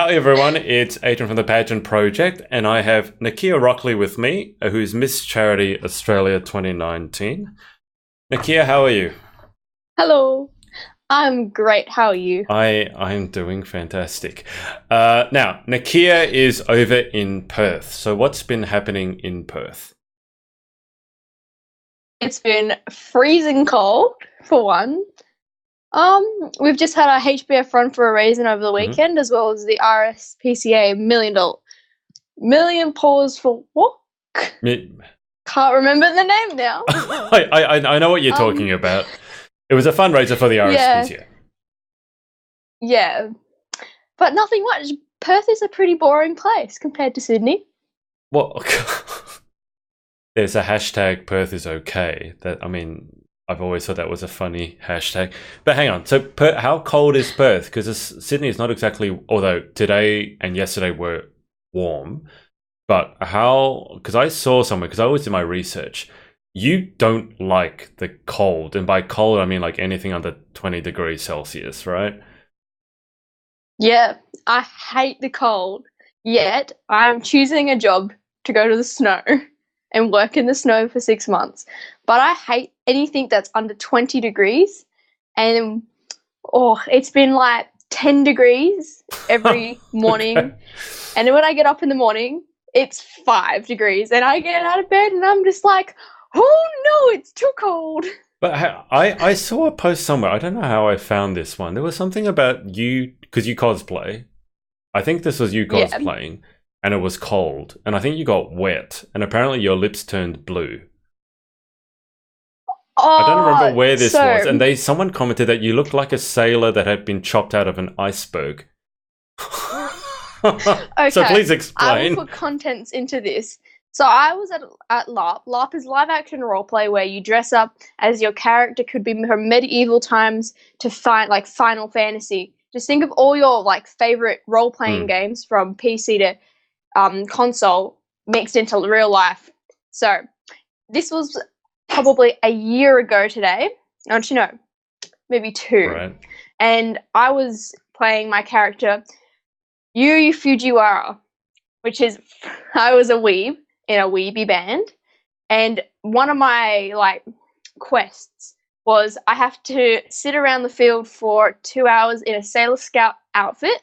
Hi everyone, it's Adrian from the Pageant Project, and I have Nikia Rockley with me, who's Miss Charity Australia 2019. Nikia, how are you? Hello, I'm great. How are you? I'm doing fantastic. Now, Nikia is over in Perth, so what's been happening in Perth? It's been freezing cold for one. We've just had our HBF run for a reason over the Mhm. weekend, as well as the RSPCA million pause for what? Me- Can't remember the name now. I know what you're talking about. It was a fundraiser for the Yeah, RSPCA. yeah, but nothing much. Perth is a pretty boring place compared to Sydney. Well, there's a hashtag Perth is okay. I've always thought that was a funny hashtag. But hang on, so how cold is Perth? Because Sydney is not exactly, although today and yesterday were warm. But how, because I saw somewhere, because I always do my research, you don't like the cold. And by cold, I mean like anything under 20 degrees Celsius, right? Yeah, I hate the cold. Yet I'm choosing a job to go to the snow and work in the snow for 6 months. But I hate anything that's under 20 degrees. And it's been like 10 degrees every morning. Okay. And when I get up in the morning, it's 5 degrees. And I get out of bed and I'm just like, oh no, it's too cold. But I saw a post somewhere. I don't know how I found this one. There was something about you, because you cosplay. I think this was you Yeah. cosplaying, and it was cold. And I think you got wet, and apparently your lips turned blue. I don't remember Oh, where this was. so And someone commented that you looked like a sailor that had been chopped out of an iceberg. So okay, please I will explain. put contents into this. So I was at LARP. LARP is live action roleplay where you dress up as your character could be from medieval times to Final Fantasy. Just think of all your favorite role playing Mm, games from PC to console mixed into real life. So this was probably a year ago today. Actually, no, maybe two. right. And I was playing my character Yu Fujiwara, which is I was a weeb in a weeby band, and one of my quests was I have to sit around the field for 2 hours in a Sailor Scout outfit,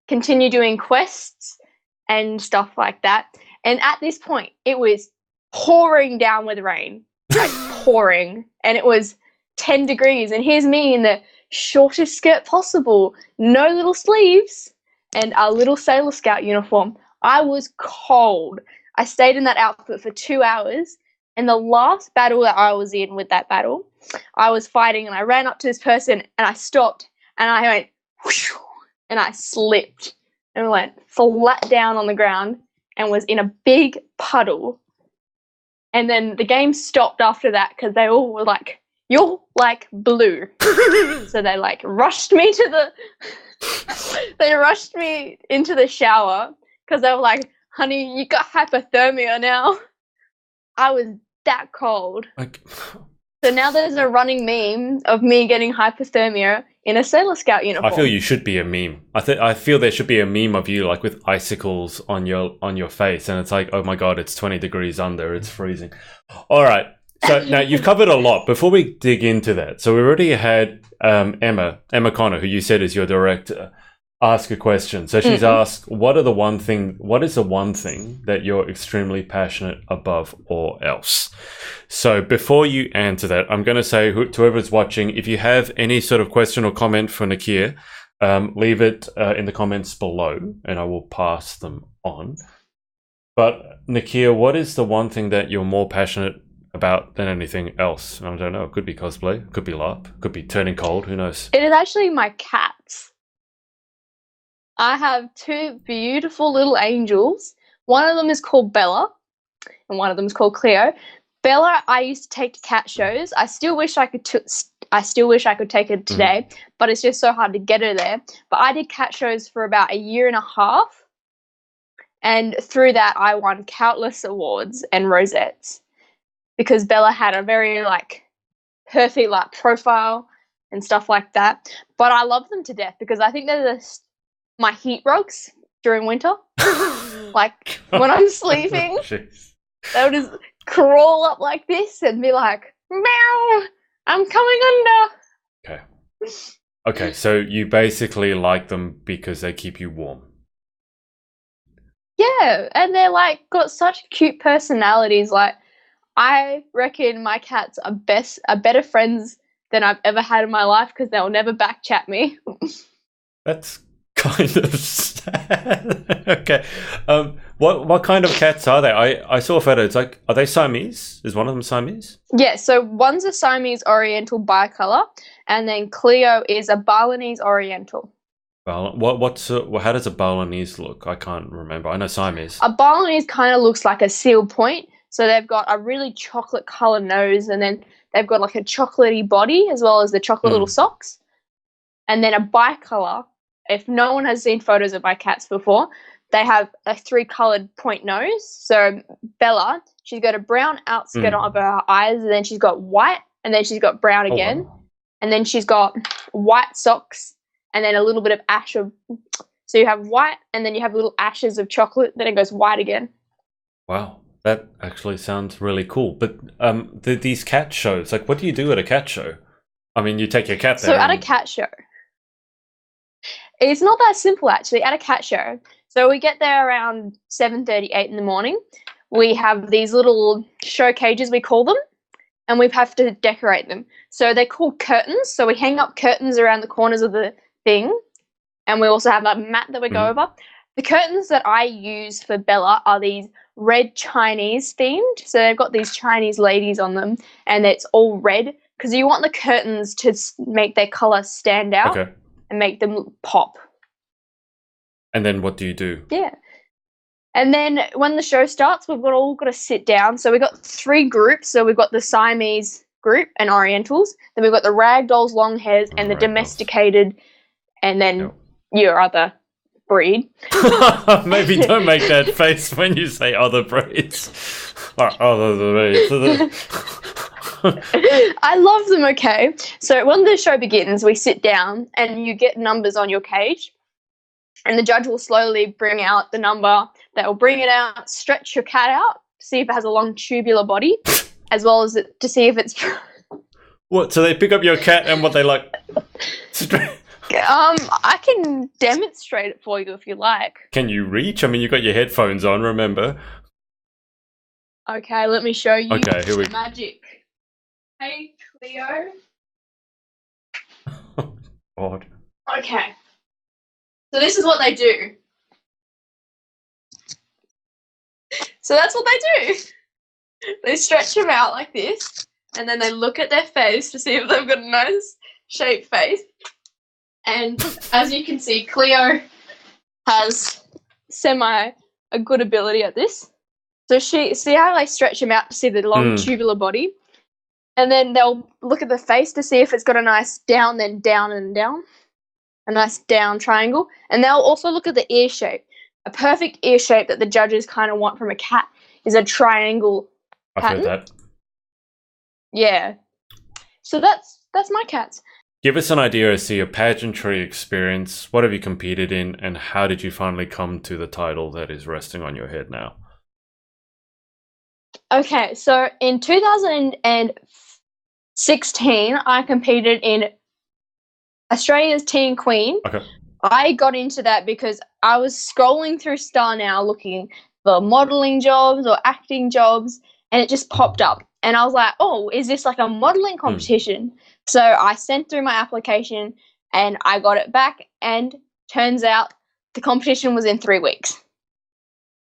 continue doing quests and stuff like that. And at this point, it was pouring down with rain, like pouring, and it was 10 degrees. And here's me in the shortest skirt possible, no little sleeves, and a little Sailor Scout uniform. I was cold. I stayed in that outfit for 2 hours. And the last battle that I was in with that battle, I was fighting and I ran up to this person and I stopped and I went whoosh, and I slipped and went flat down on the ground and was in a big puddle. And then the game stopped after that because they all were like, "You're like blue." So they rushed me to they rushed me into the shower because they were like, "Honey, you got hypothermia now." I was that cold. Like, So now there's a running meme of me getting hypothermia in a Sailor Scout I feel uniform. you should be a meme. I feel there should be a meme of you like with icicles on your face, and it's like, oh my god, it's 20 degrees under, it's freezing. All right. So now you've covered a lot. Before we dig into that, so we already had Emma Connor, who you said is your director, ask a question. So she's Mm. asked, what is the one thing that you're extremely passionate above all else? So before you answer that, I'm going to say to whoever's watching, if you have any sort of question or comment for Nikia, leave it in the comments below and I will pass them on. But Nikia, what is the one thing that you're more passionate about than anything else? I don't know. It could be cosplay, it could be LARP, it could be turning cold. Who knows? It is actually my cats. I have two beautiful little angels. One of them is called Bella, and one of them is called Cleo. Bella, I used to take to cat shows. I still wish I could. I still wish I could take her Mhm. today, but it's just so hard to get her there. But I did cat shows for about a year and a half, and through that, I won countless awards and rosettes because Bella had a very perfect profile and stuff like that. But I love them to death because I think they're my heat rugs during winter. Like when I'm sleeping, Jeez. they would just crawl up like this and be like, meow, I'm coming under. Okay. Okay, so you basically like them because they keep you warm. Yeah, and they're like got such cute personalities. Like I reckon my cats are better friends than I've ever had in my life because they'll never backchat me. That's kind of sad. Okay. What kind of cats are they? I saw a photo. It's like, are they Siamese? Is one of them Siamese? Yeah, so one's a Siamese Oriental bicolor, and then Cleo is a Balinese Oriental. How does a Balinese look? I can't remember. I know Siamese. A Balinese kind of looks like a seal point. So they've got a really chocolate color nose, and then they've got like a chocolatey body as well as the chocolate little socks. And then a bicolor, if no one has seen photos of my cats before, they have a 3-colored point nose. So Bella, she's got a brown outskirt of her eyes, and then she's got white, and then she's got brown again. Wow. And then she's got white socks, and then a little bit of ash of... So you have white, and then you have little ashes of chocolate, then it goes white again. Wow. That actually sounds really cool. But these cat shows, like, what do you do at a cat show? I mean, you take your cat there. So at a cat show, it's not that simple, actually. At a cat show, so we get there around 7:30, 8 in the morning. We have these little show cages, we call them, and we have to decorate them. So they're called curtains. So we hang up curtains around the corners of the thing, and we also have a mat that we go over. The curtains that I use for Bella are these red Chinese themed. So they've got these Chinese ladies on them, and it's all red because you want the curtains to make their color stand out and make them pop. And then what do you do? Yeah. And then when the show starts, we've all got to sit down. So we've got 3 groups. So we've got the Siamese group and Orientals. Then we've got the ragdolls, long hairs, and the domesticated, and then your other breed. Maybe don't make that face when you say other breeds. Other breeds. I love them, okay? So when the show begins, we sit down and you get numbers on your cage, and the judge will slowly bring out the number. They will bring it out, stretch your cat out, see if it has a long tubular body, as well as to see if it's... What, so they pick up your cat and what they like... I can demonstrate it for you if you like. Can you reach? I mean, you got your headphones on, remember? Okay, let me show you. Okay, here we go. Magic. Hey, Cleo. God. Okay. So this is what they do. So that's what they do. They stretch them out like this, and then they look at their face to see if they've got a nice shaped face. And as you can see, Cleo has a good ability at this. So see how they stretch them out to see the long tubular body? And then they'll look at the face to see if it's got a nice down, then down and down. A nice down triangle. And they'll also look at the ear shape. A perfect ear shape that the judges kind of want from a cat is a triangle pattern. I've heard that. Yeah. So that's my cats. Give us an idea as to your pageantry experience. What have you competed in, and how did you finally come to the title that is resting on your head now? Okay, so in 2016, I competed in Australia's Teen Queen. Okay. I got into that because I was scrolling through Star Now looking for modelling jobs or acting jobs, and it just popped up. And I was like, oh, is this like a modelling competition? So I sent through my application and I got it back, and turns out the competition was in 3 weeks.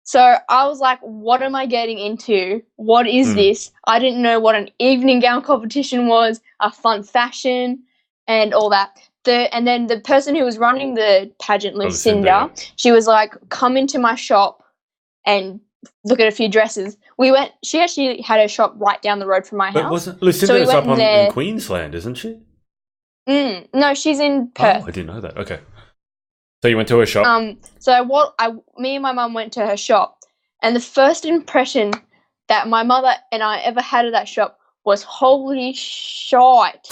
So I was like, what am I getting into? What is this? I didn't know what an evening gown competition was, a fun fashion, and all that. And then the person who was running the pageant, Lucinda, she was like, come into my shop and look at a few dresses. She actually had her shop right down the road from my house. But wasn't Lucinda is up in Queensland, isn't she? No, she's in Perth. Oh, I didn't know that. Okay. So you went to her shop? Me and my mum went to her shop, and the first impression that my mother and I ever had of that shop was, holy shite.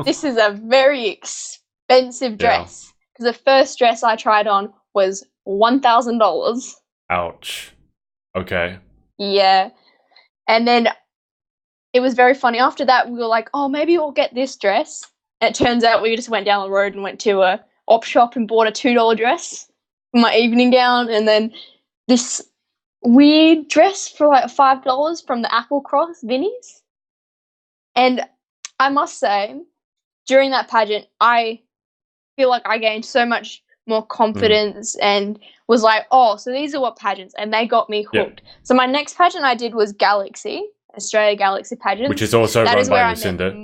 This is a very expensive dress. because the first dress I tried on was $1,000. Ouch. Okay. Yeah. And then it was very funny. After that, we were like, oh, maybe we'll get this dress. And it turns out we just went down the road and went to a op shop and bought a $2 dress for my evening gown. And then this weird dress for like $5 from the Applecross Vinnies. And I must say, during that pageant, I feel like I gained so much more confidence and was like, oh, so these are what pageants, and they got me hooked. Yeah. So my next pageant I did was Galaxy, Australia Galaxy Pageant. Which is also run by Lucinda.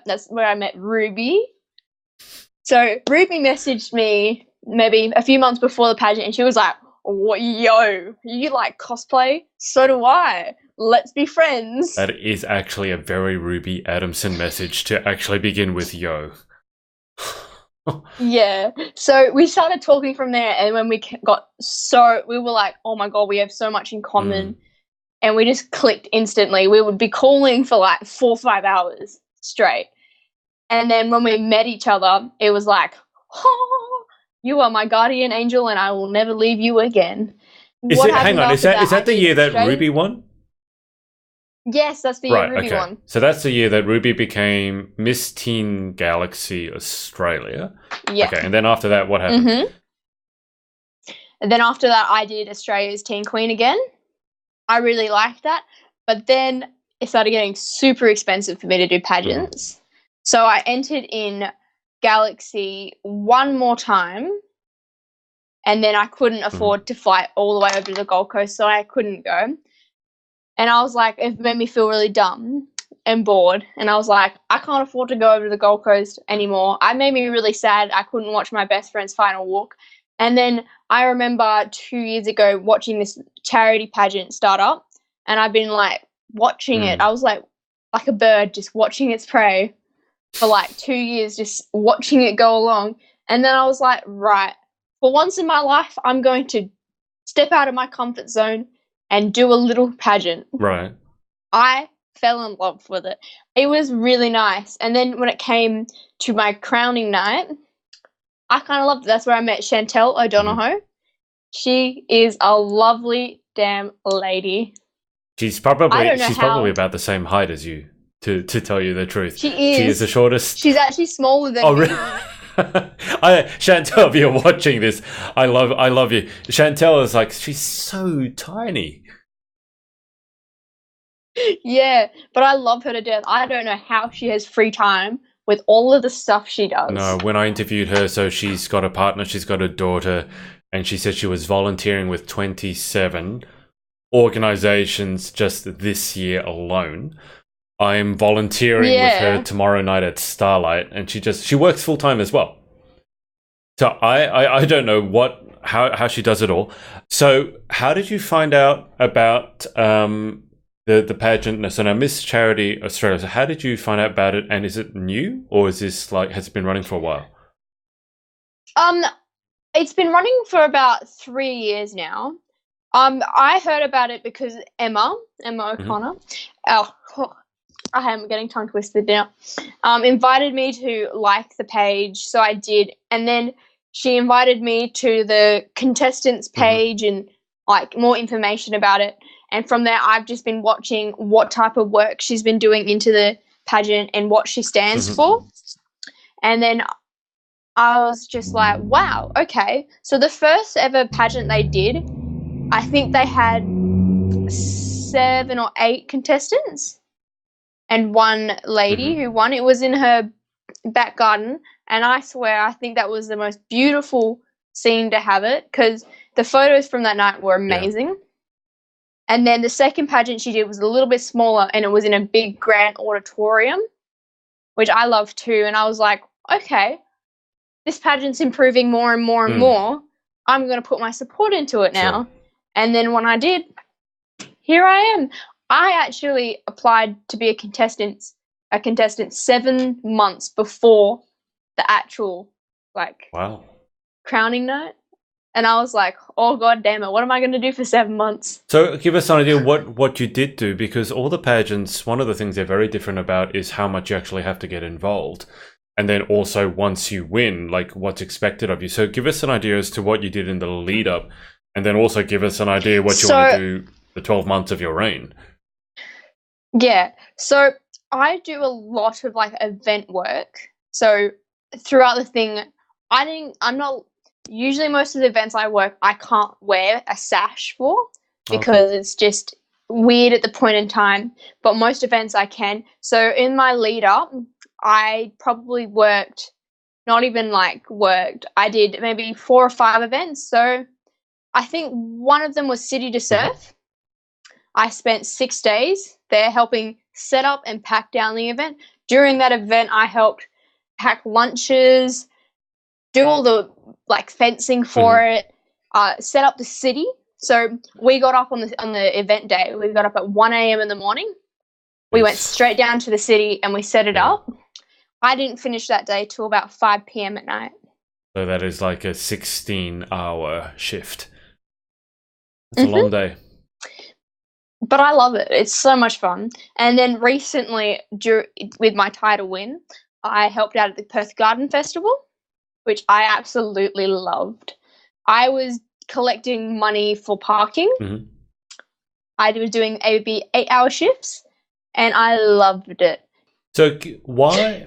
That's where I met Ruby. So Ruby messaged me maybe a few months before the pageant, and she was like, yo, you like cosplay? So do I. Let's be friends. That is actually a very Ruby Adamson message to actually begin with, yo. Yeah. So we started talking from there, and when we we were like, oh my God, we have so much in common. And we just clicked instantly. We would be calling for like 4 or 5 hours straight. And then when we met each other, it was like, oh, you are my guardian angel and I will never leave you again. Hang on, is that the year that Ruby won? Yes, that's the year Ruby won. So that's the year that Ruby became Miss Teen Galaxy Australia. Yeah. Okay, and then after that, what happened? Mm-hmm. And then after that, I did Australia's Teen Queen again. I really liked that. But then it started getting super expensive for me to do pageants. So I entered in Galaxy one more time. And then I couldn't afford to fly all the way over to the Gold Coast, so I couldn't go. And I was like, it made me feel really dumb and bored. And I was like, I can't afford to go over to the Gold Coast anymore. It made me really sad. I couldn't watch my best friend's final walk. And then I remember 2 years ago watching this charity pageant start up. And I've been like watching it. I was like a bird just watching its prey for like 2 years, just watching it go along. And then I was like, right, for once in my life, I'm going to step out of my comfort zone and do a little pageant. Right. I fell in love with it. It was really nice. And then when it came to my crowning night, I kind of loved it. That's where I met Chantel O'Donohoe. She is a lovely damn lady. She's probably about the same height as you, to tell you the truth. She is. She is the shortest. She's actually smaller than me. Really? Chantel, if you're watching this, I love you. Chantel is like, she's so tiny. Yeah, but I love her to death. I don't know how she has free time with all of the stuff she does. No, when I interviewed her, so she's got a partner, she's got a daughter, and she said she was volunteering with 27 organizations just this year alone. I'm volunteering with her tomorrow night at Starlight, and she works full time as well. So I don't know how she does it all. So how did you find out about the pageant? So now Miss Charity Australia. So how did you find out about it? And is it new, or is this has it been running for a while? It's been running for about 3 years now. I heard about it because Emma O'Connor. I am getting tongue twisted now. Invited me to like the page, so I did, and then she invited me to the contestants page and like more information about it. And from there, I've just been watching what type of work she's been doing into the pageant and what she stands for. And then I was just like, wow, okay. So the first ever pageant they did, I think they had 7 or 8 contestants and one lady who won. It was in her back garden, and I swear I think that was the most beautiful scene to have it, because the photos from that night were amazing. And then the second pageant she did was a little bit smaller, and it was in a big grand auditorium, which I love too. And I was like, okay, this pageant's improving more and more and more. I'm going to put my support into it now. Sure. And then when I did, here I am. I actually applied to be a contestant 7 months before the actual crowning night. And I was like, oh, God damn it, what am I going to do for 7 months? So give us an idea what you did do, because all the pageants, one of the things they're very different about is how much you actually have to get involved. and then also once you win, like what's expected of you. So give us an idea as to what you did in the lead up, and then also give us an idea what you want to do the 12 months of your reign. Yeah, so I do a lot of like event work. So throughout the thing, usually most of the events I work, I can't wear a sash for because it's just weird at the point in time, but most events I can. So in my lead up, I probably I did maybe 4 or 5 events. So I think one of them was City to Surf. I spent 6 days there helping set up and pack down the event. During that event, I helped pack lunches, do all the like fencing for it, set up the city. So we got up on the event day. We got up at 1 a.m. in the morning. We went straight down to the city and we set it up. I didn't finish that day till about 5 p.m. at night. So that is like a 16-hour shift. It's a long day. But I love it. It's so much fun. And then recently, with my title win, I helped out at the Perth Garden Festival, which I absolutely loved. I was collecting money for parking. I was doing maybe 8-hour shifts, and I loved it. So why?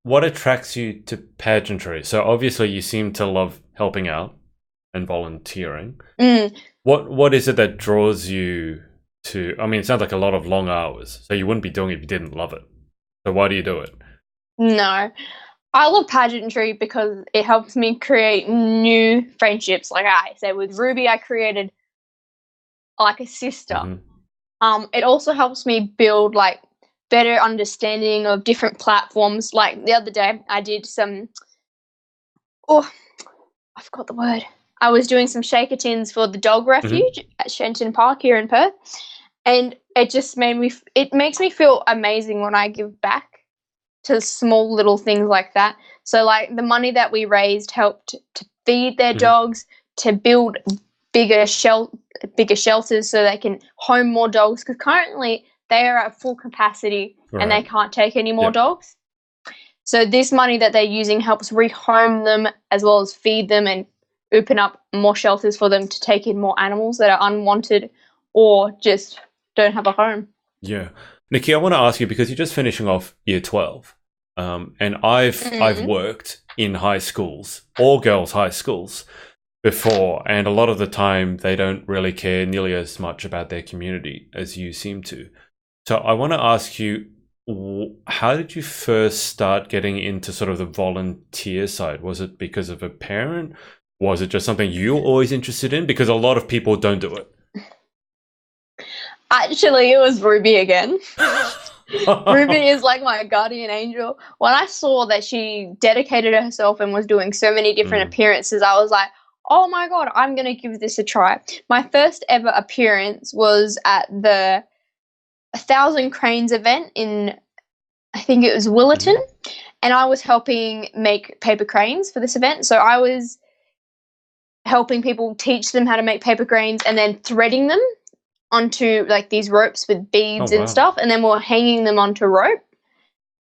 What attracts you to pageantry? So obviously you seem to love helping out and volunteering. What is it that draws you to? I mean, it sounds like a lot of long hours. So you wouldn't be doing it if you didn't love it. So why do you do it? No, I love pageantry because it helps me create new friendships. Like I say, with Ruby, I created like a sister. It also helps me build like better understanding of different platforms. Like the other day, I did some. Oh, I forgot the word. I was doing some shaker tins for the dog refuge at Shenton Park here in Perth, and it just makes me feel amazing when I give back to small little things like that. So like the money that we raised helped to feed their dogs, to build bigger shelters so they can home more dogs, because currently they are at full capacity and they can't take any more dogs. So this money that they're using helps rehome them as well as feed them and open up more shelters for them to take in more animals that are unwanted or just don't have a home. Yeah. Nikki, I want to ask you, because you're just finishing off year 12, and I've worked in high schools, all girls high schools before, and a lot of the time they don't really care nearly as much about their community as you seem to. So I want to ask you, how did you first start getting into sort of the volunteer side? Was it because of a parent? Was it just something you were always interested in? Because a lot of people don't do it. Actually, it was Ruby again. Ruby is like my guardian angel. When I saw that she dedicated herself and was doing so many different appearances, I was like, oh my God, I'm going to give this a try. My first ever appearance was at the 1,000 Cranes event in, I think it was Willerton, and I was helping make paper cranes for this event. So I was helping people teach them how to make paper cranes and then threading them onto like these ropes with beads and stuff, and then we're hanging them onto rope.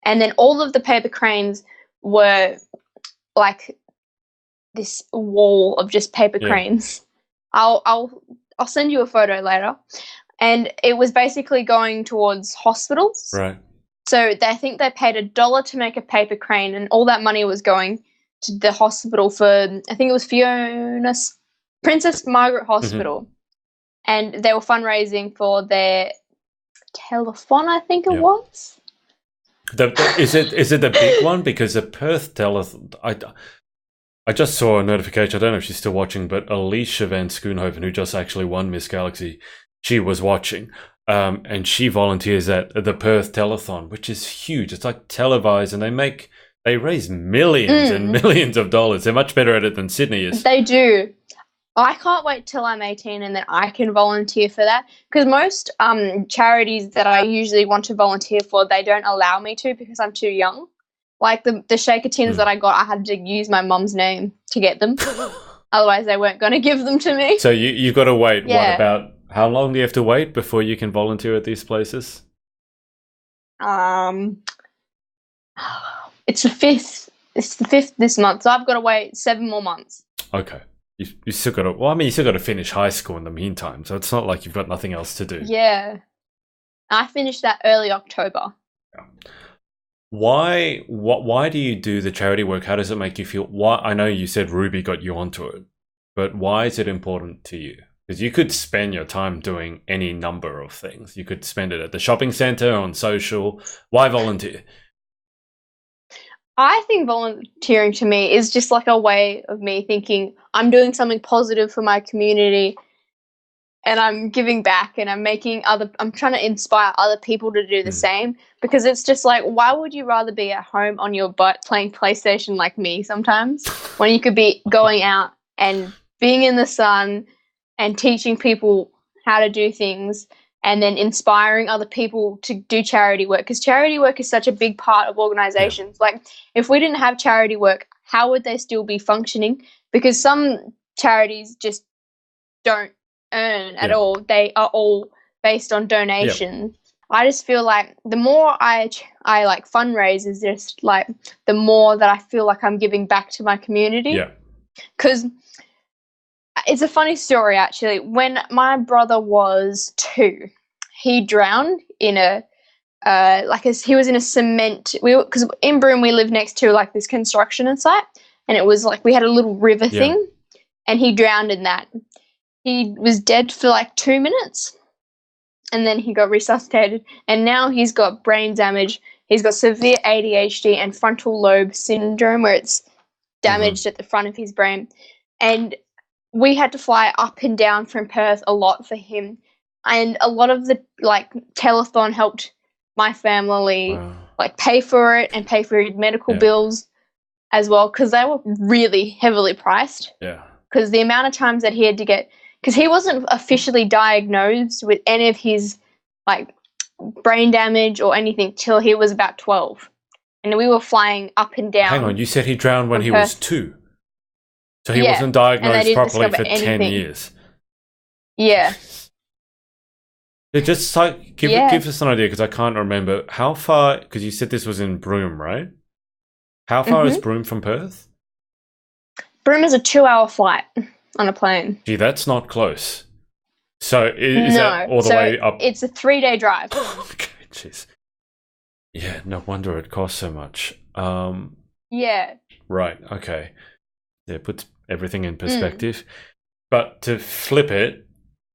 And then all of the paper cranes were like this wall of just paper cranes. I'll send you a photo later. And it was basically going towards hospitals. Right. So I think they paid $1 to make a paper crane, and all that money was going to the hospital for, I think it was Princess Margaret Hospital. And they were fundraising for their telethon, I think it was. Is it the big one? Because the Perth telethon, I just saw a notification. I don't know if she's still watching, but Alicia Van Schoonhoven, who just actually won Miss Galaxy, she was watching. And she volunteers at the Perth telethon, which is huge. It's like televised, and they raise millions and millions of dollars. They're much better at it than Sydney is. They do. I can't wait till I'm 18 and then I can volunteer for that, because most charities that I usually want to volunteer for, they don't allow me to because I'm too young. Like the shaker tins that I got, I had to use my mum's name to get them. Otherwise, they weren't going to give them to me. So you've got to wait, what, about how long do you have to wait before you can volunteer at these places? It's the 5th. It's the 5th this month, so I've got to wait 7 more months. Okay. You still got to. Well, I mean, you still got to finish high school in the meantime, so it's not like you've got nothing else to do. Yeah, I finished that early October. Yeah. Why do you do the charity work? How does it make you feel? Why? I know you said Ruby got you onto it, but why is it important to you? Because you could spend your time doing any number of things. You could spend it at the shopping center, on social. Why volunteer? I think volunteering to me is just like a way of me thinking I'm doing something positive for my community and I'm giving back and I'm trying to inspire other people to do the same, because it's just like, why would you rather be at home on your butt playing PlayStation like me sometimes when you could be going out and being in the sun and teaching people how to do things and then inspiring other people to do charity work, because charity work is such a big part of organizations. Yeah. Like, if we didn't have charity work, how would they still be functioning? Because some charities just don't earn at all. They are all based on donation. I just feel like the more I like fundraise, is just like the more that I feel like I'm giving back to my community. Yeah. Because it's a funny story, actually. When my brother was 2, he drowned in he was in a cement. Because in Broome we live next to like this construction site, and it was like we had a little river thing, and he drowned in that. He was dead for like 2 minutes, and then he got resuscitated, and now he's got brain damage. He's got severe ADHD and frontal lobe syndrome, where it's damaged at the front of his brain, and we had to fly up and down from Perth a lot for him. And a lot of the like telethon helped my family like pay for it and pay for his medical bills as well, because they were really heavily priced. Yeah. Because the amount of times that he had to get, because he wasn't officially diagnosed with any of his like brain damage or anything till he was about 12. And we were flying up and down. Hang on, you said he drowned when he was 2. So he wasn't diagnosed properly for 10 years. Yeah. Just like give us an idea, because I can't remember how far. Because you said this was in Broome, right? How far is Broome from Perth? Broome is a 2-hour flight on a plane. Gee, that's not close. So is that all the way up? It's a 3-day drive. Okay, jeez. Yeah, no wonder it costs so much. Yeah. Right. Okay. Yeah, puts everything in perspective. But to flip it,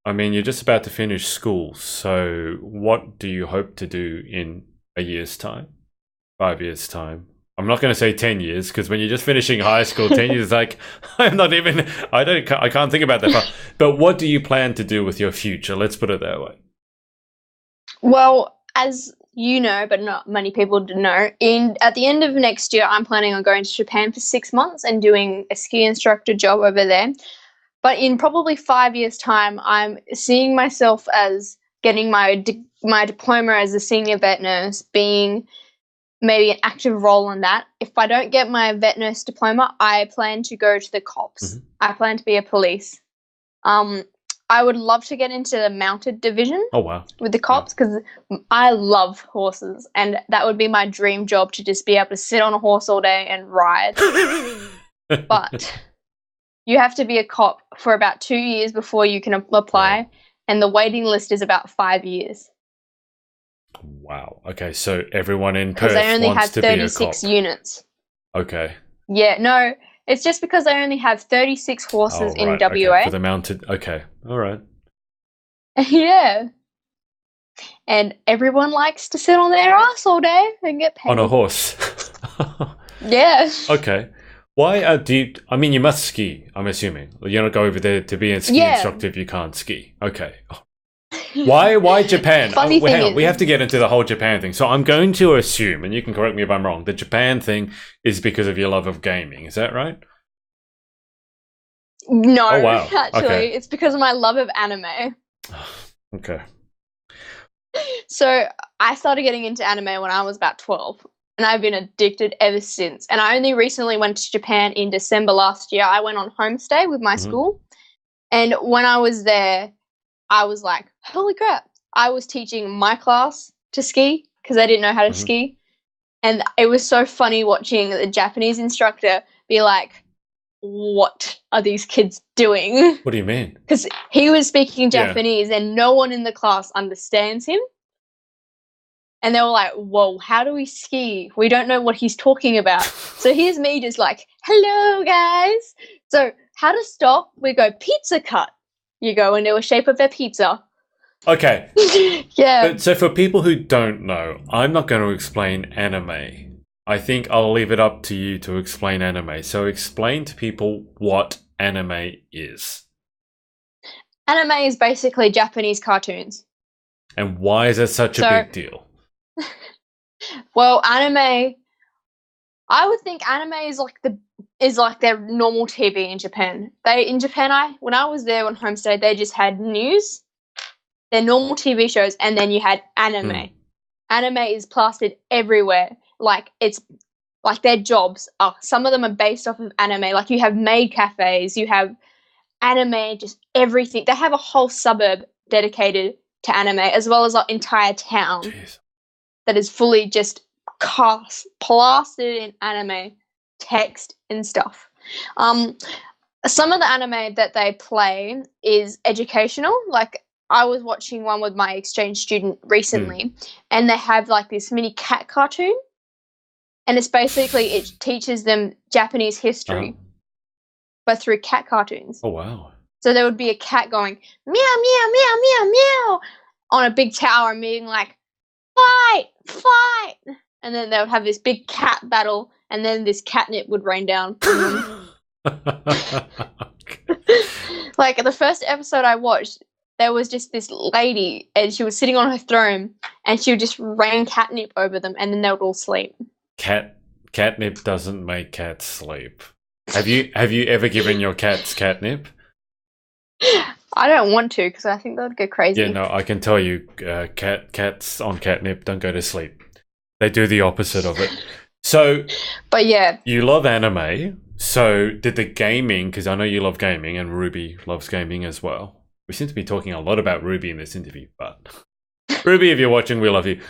I mean, you're just about to finish school, so what do you hope to do in a year's time? 5 years' time? I'm not going to say 10 years, because when you're just finishing high school, 10 years is like, I can't think about that far. But what do you plan to do with your future? Let's put it that way. Well, as you know, but not many people know, at the end of next year, I'm planning on going to Japan for 6 months and doing a ski instructor job over there. But in probably 5 years' time, I'm seeing myself as getting my diploma as a senior vet nurse, being maybe an active role in that. If I don't get my vet nurse diploma, I plan to go to the cops. I plan to be a police. I would love to get into the mounted division. Oh, wow. With the cops, because I love horses, and that would be my dream job, to just be able to sit on a horse all day and ride. But you have to be a cop for about 2 years before you can apply, and the waiting list is about 5 years. Wow. Okay, so everyone in Perth they only wants have to be a 36 cop. units. Okay. Yeah, no, it's just because they only have 36 horses in WA. Okay, for the mounted. Okay, all right. Yeah. And everyone likes to sit on their ass all day and get paid. On a horse. Yeah. Okay. Why do you? I mean, you must ski. I'm assuming you don't go over there to be a ski instructor if you can't ski. Okay. Why Japan? Hang on, we have to get into the whole Japan thing. So I'm going to assume, and you can correct me if I'm wrong, the Japan thing is because of your love of gaming. Is that right? No, actually, it's because of my love of anime. Okay. So I started getting into anime when I was about 12. And I've been addicted ever since. And I only recently went to Japan in December last year. I went on homestay with my school. And when I was there, I was like, holy crap. I was teaching my class to ski because they didn't know how to ski. And it was so funny watching the Japanese instructor be like, what are these kids doing? What do you mean? Because he was speaking Yeah. Japanese and no one in the class understands him. And they were like, whoa, how do we ski? We don't know what he's talking about. So here's me just like, hello, guys. So how to stop? We go pizza cut. You go into a shape of a pizza. Okay. Yeah. So for people who don't know, I'm not going to explain anime. I think I'll leave it up to you to explain anime. So explain to people what anime is. Anime is basically Japanese cartoons. And why is it such a big deal? Well, anime, I would think anime is like their normal TV in Japan. When I was there on homestay, they just had news, their normal TV shows, and then you had anime. Anime is plastered everywhere. Like it's like their jobs are. Some of them are based off of anime. Like you have maid cafes, you have anime, just everything. They have a whole suburb dedicated to anime, as well as an entire town. Jeez. That is fully just plastered in anime text and stuff. Some of the anime that they play is educational. Like I was watching one with my exchange student recently, and they have like this mini cat cartoon, and it's basically it teaches them Japanese history, but through cat cartoons. Oh wow! So there would be a cat going meow meow meow meow meow on a big tower and being like, fight, fight, and then they would have this big cat battle, and then this catnip would rain down. Like the first episode I watched, there was just this lady, and she was sitting on her throne, and she would just rain catnip over them, and then they would all sleep. Catnip doesn't make cats sleep. Have you ever given your cats catnip? I don't want to because I think that would go crazy. Yeah, no, I can tell you, cats on catnip don't go to sleep. They do the opposite of it. So, but yeah, you love anime. So, did the gaming? Because I know you love gaming, and Ruby loves gaming as well. We seem to be talking a lot about Ruby in this interview, but Ruby, if you're watching, we love you.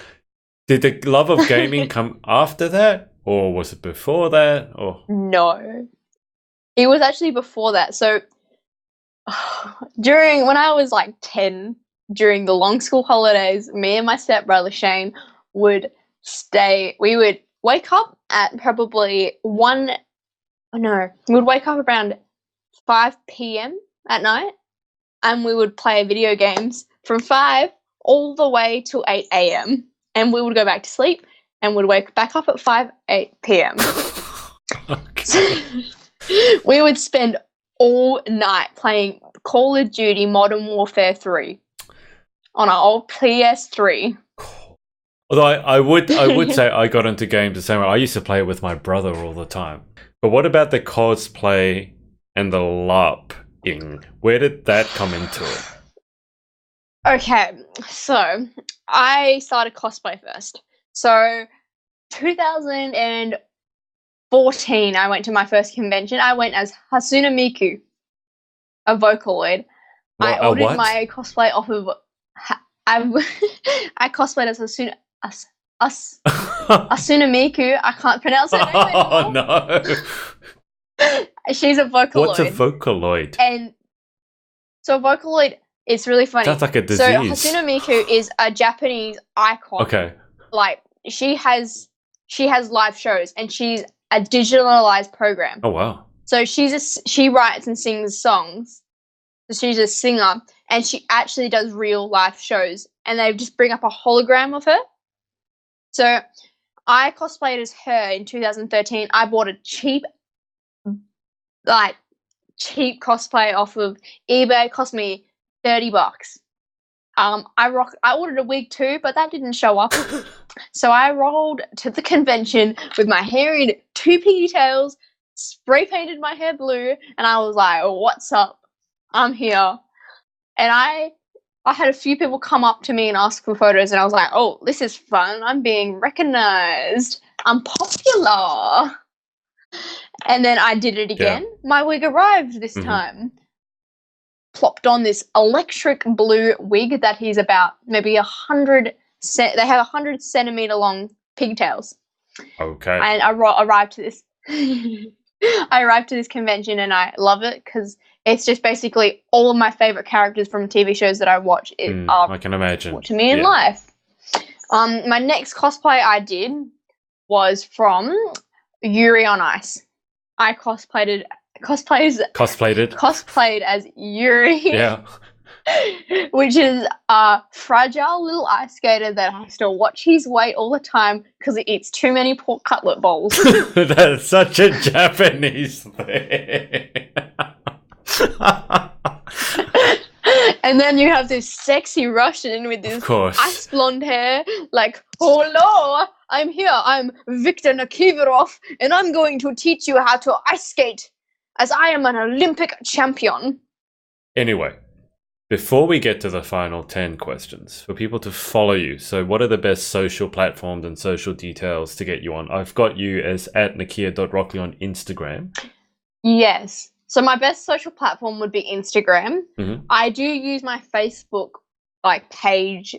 Did the love of gaming come after that, or was it before that? Or no, it was actually before that. So. When I was like 10, during the long school holidays, me and my stepbrother Shane we would wake up at probably we would wake up around 5 p.m. at night, and we would play video games from 5 all the way till 8 a.m. and we would go back to sleep and would wake back up at 8 p.m. Okay. We would spend all night playing Call of Duty Modern Warfare 3 on our old PS3. Although I would say I got into games the same way. I used to play it with my brother all the time. But what about the cosplay and the LARPing? Where did that come into it? Okay, so I started cosplay first. So 2014, I went to my first convention. I went as Hasuna Miku, a Vocaloid. I ordered my cosplay off of. I cosplayed as Asuna Miku. I can't pronounce her name anymore. Oh no! She's a Vocaloid. What's a Vocaloid? And so Vocaloid, it's really funny. Sounds like a disease. So Hasuna Miku is a Japanese icon. Okay. Like she has live shows, and she's a digitalized program. Oh wow! So she writes and sings songs. So she's a singer, and she actually does real life shows, and they just bring up a hologram of her. So I cosplayed as her in 2013. I bought a cheap cosplay off of eBay. It cost me $30. I ordered a wig too, but that didn't show up. So I rolled to the convention with my hair in 2 pigtails, spray painted my hair blue, and I was like, "What's up? I'm here." And I had a few people come up to me and ask for photos, and I was like, "Oh, this is fun. I'm being recognized. I'm popular." And then I did it again. Yeah. My wig arrived this time. Plopped on this electric blue wig that is about maybe 100. They have 100 centimeter long pigtails. Okay. And I arrived to this. I arrived to this convention and I love it because it's just basically all of my favorite characters from TV shows that I watch are I can imagine. to me in life. My next cosplay I did was from Yuri on Ice. I cosplayed as Yuri. Yeah. Which is a fragile little ice skater that has to watch his weight all the time because he eats too many pork cutlet bowls. That's such a Japanese thing. And then you have this sexy Russian with this ice blonde hair, like, hello, I'm here, I'm Viktor Nikiforov, and I'm going to teach you how to ice skate, as I am an Olympic champion. Anyway, before we get to the final 10 questions, for people to follow you, so what are the best social platforms and social details to get you on? I've got you as @Nikia.Rockley on Instagram. Yes. So my best social platform would be Instagram. Mm-hmm. I do use my Facebook page,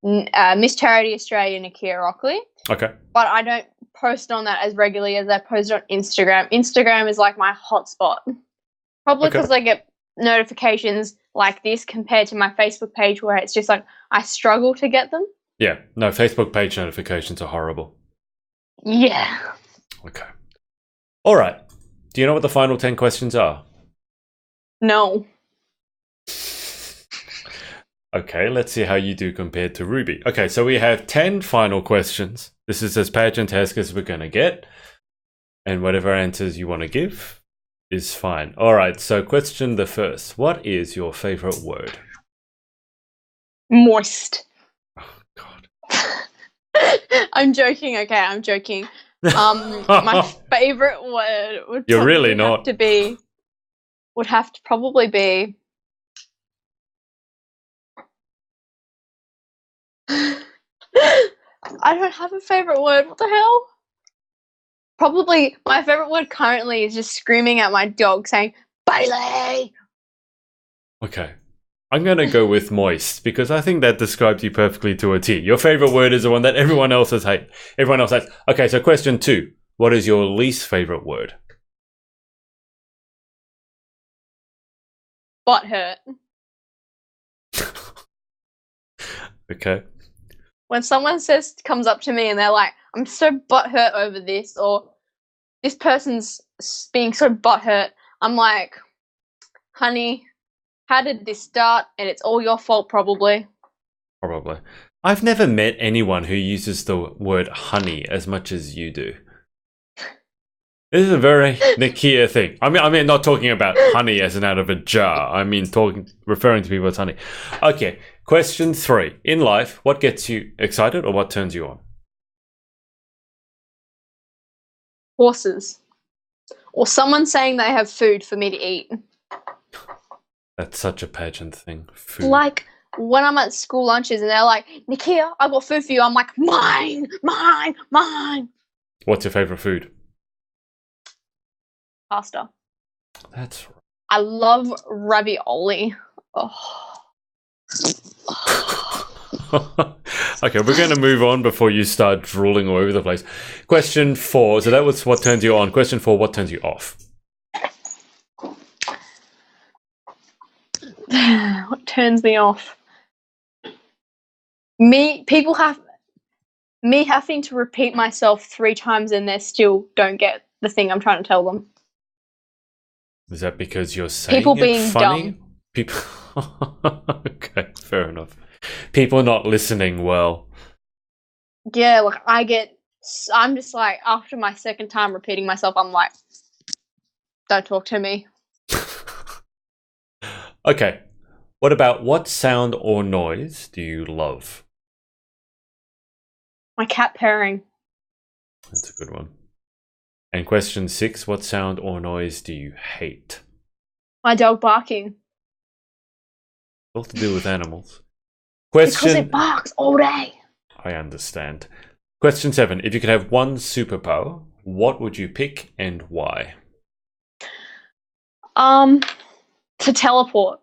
Miss Charity Australia Nikia Rockley. Okay. But I don't post on that as regularly as I post on Instagram. Instagram is like my hotspot. Probably because I get notifications like this compared to my Facebook page where it's just like I struggle to get them. Yeah. No, Facebook page notifications are horrible. Yeah. Okay. All right. Do you know what the final 10 questions are? No. Okay, let's see how you do compared to Ruby. Okay, so we have 10 final questions. This is as pageant-esque as we're going to get. And whatever answers you want to give is fine. All right, so question the first. What is your favorite word? Moist. Oh, God. I'm joking, okay, I'm joking. My favorite word would You're really not. Would have to probably be I don't have a favorite word. What the hell? Probably my favorite word currently is just screaming at my dog saying Bailey. Okay. I'm going to go with moist because I think that describes you perfectly to a T. Your favorite word is the one that everyone else has hate. Everyone else has. Okay, so question 2. What is your least favorite word? Butthurt. Okay. When someone comes up to me and they're like, I'm so butthurt over this, or this person's being so butthurt, I'm like, honey, how did this start? And it's all your fault, probably. Probably. I've never met anyone who uses the word honey as much as you do. This is a very Nikia thing. I mean, not talking about honey as in out of a jar. I mean, referring to people as honey. Okay, question 3. In life, what gets you excited or what turns you on? Horses. Or someone saying they have food for me to eat. That's such a pageant thing. Food. Like when I'm at school lunches and they're like, Nikia, I got food for you. I'm like, mine, mine, mine. What's your favorite food? Pasta. That's right. I love ravioli. Oh. Okay, we're going to move on before you start drooling all over the place. Question 4. So that was what turns you on. Question 4, what turns you off? What turns me off? Me having to repeat myself 3 times and they still don't get the thing I'm trying to tell them. Is that because you're saying people it being funny? dumb? People. Okay, fair enough. People not listening well. Yeah, like I'm just like, after my second time repeating myself, I'm like, don't talk to me. Okay, what about what sound or noise do you love? My cat purring. That's a good one. And question 6, what sound or noise do you hate? My dog barking. All to do with animals. Because it barks all day. I understand. Question 7, if you could have one superpower, what would you pick and why? To teleport.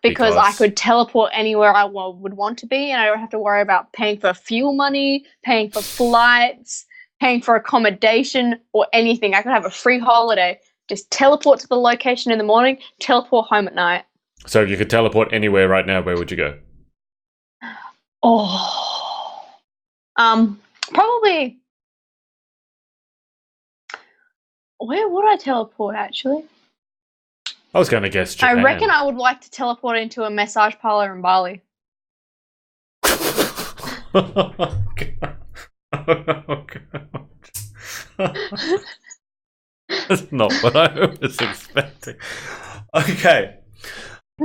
Because I could teleport anywhere I would want to be, and I don't have to worry about paying for fuel money, paying for flights, paying for accommodation or anything. I could have a free holiday. Just teleport to the location in the morning, teleport home at night. So if you could teleport anywhere right now, where would you go? Oh, probably. Where would I teleport, actually? I was going to guess Japan. I reckon I would like to teleport into a massage parlor in Bali. Oh, God. Oh, God. That's not what I was expecting. Okay.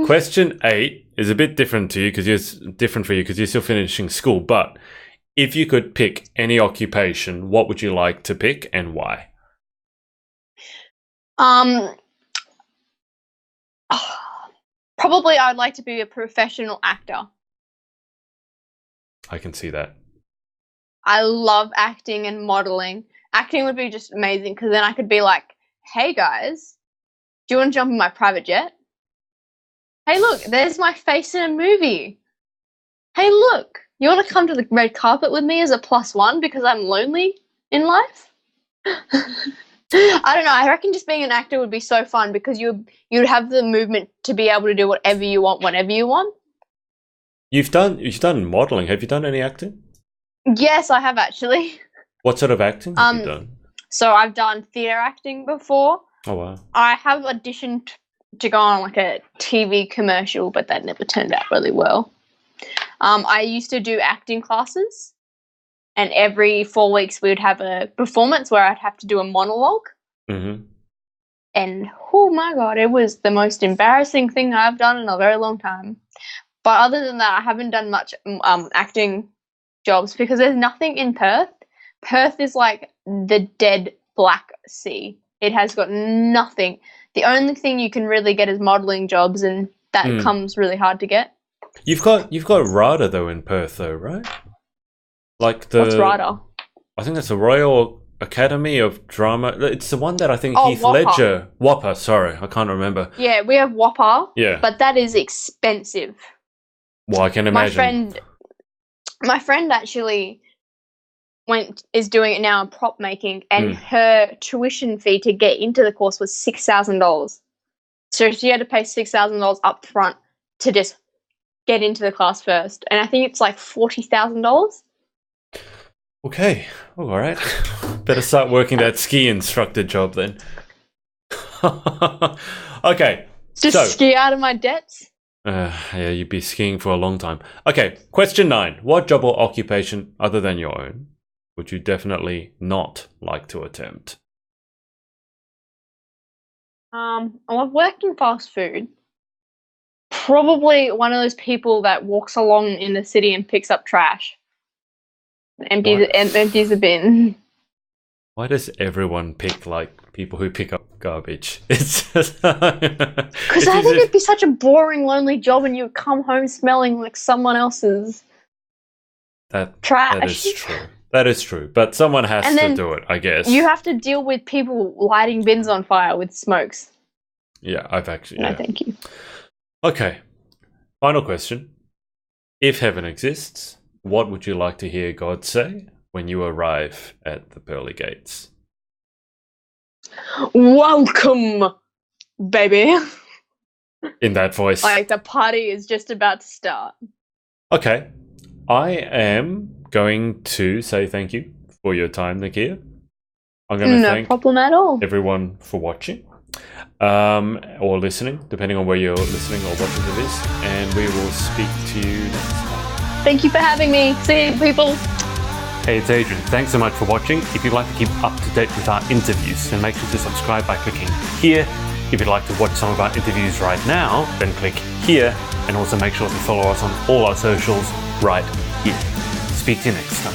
Question 8 is a bit different to you because you're still finishing school. But if you could pick any occupation, what would you like to pick and why? Probably I'd like to be a professional actor. I can see that. I love acting and modeling. Acting would be just amazing because then I could be like, hey guys, do you want to jump in my private jet? Hey look, there's my face in a movie. Hey look, you want to come to the red carpet with me as a +1 because I'm lonely in life? I don't know. I reckon just being an actor would be so fun because you'd have the movement to be able to do whatever you want, whenever you want. You've done modeling. Have you done any acting? Yes, I have actually. What sort of acting have you done? So I've done theatre acting before. Oh wow. I have auditioned to go on like a TV commercial, but that never turned out really well. I used to do acting classes. And every 4 weeks we would have a performance where I'd have to do a monologue. Mm-hmm. And, oh my God, it was the most embarrassing thing I've done in a very long time. But other than that, I haven't done much acting jobs because there's nothing in Perth. Perth is like the dead Black Sea. It has got nothing. The only thing you can really get is modelling jobs, and that comes really hard to get. You've got RADA, though, in Perth, though, right? Like What's RADA? I think that's the Royal Academy of Drama. It's the one that I think Heath WAPA. Ledger... WAPA, sorry. I can't remember. Yeah, we have WAPA. Yeah. But that is expensive. Well, I can imagine. My friend actually is doing it now in prop making, and her tuition fee to get into the course was $6,000. So she had to pay $6,000 up front to just get into the class first. And I think it's like $40,000. Okay, all right. Better start working that ski instructor job then. Okay. Just ski out of my debts. Yeah, you'd be skiing for a long time. Okay, question 9. What job or occupation other than your own would you definitely not like to attempt? I've worked in fast food. Probably one of those people that walks along in the city and picks up trash. Empties a bin. Why does everyone pick like people who pick up garbage? It's just because I think it'd be such a boring, lonely job, and you would come home smelling like someone else's trash. That is true. That is true. But someone has to do it, I guess. You have to deal with people lighting bins on fire with smokes. Yeah, I've actually. No, yeah. thank you. Okay. Final question: if heaven exists, what would you like to hear God say when you arrive at the pearly gates? Welcome, baby. In that voice. Like the party is just about to start. Okay. I am going to say thank you for your time, Nikia. I'm going to thank problem at all. everyone for watching or listening, depending on where you're listening or watching it is. And we will speak to you next time. Thank you for having me. See you, people. Hey, it's Adrian. Thanks so much for watching. If you'd like to keep up to date with our interviews, then make sure to subscribe by clicking here. If you'd like to watch some of our interviews right now, then click here. And also make sure to follow us on all our socials right here. Speak to you next time.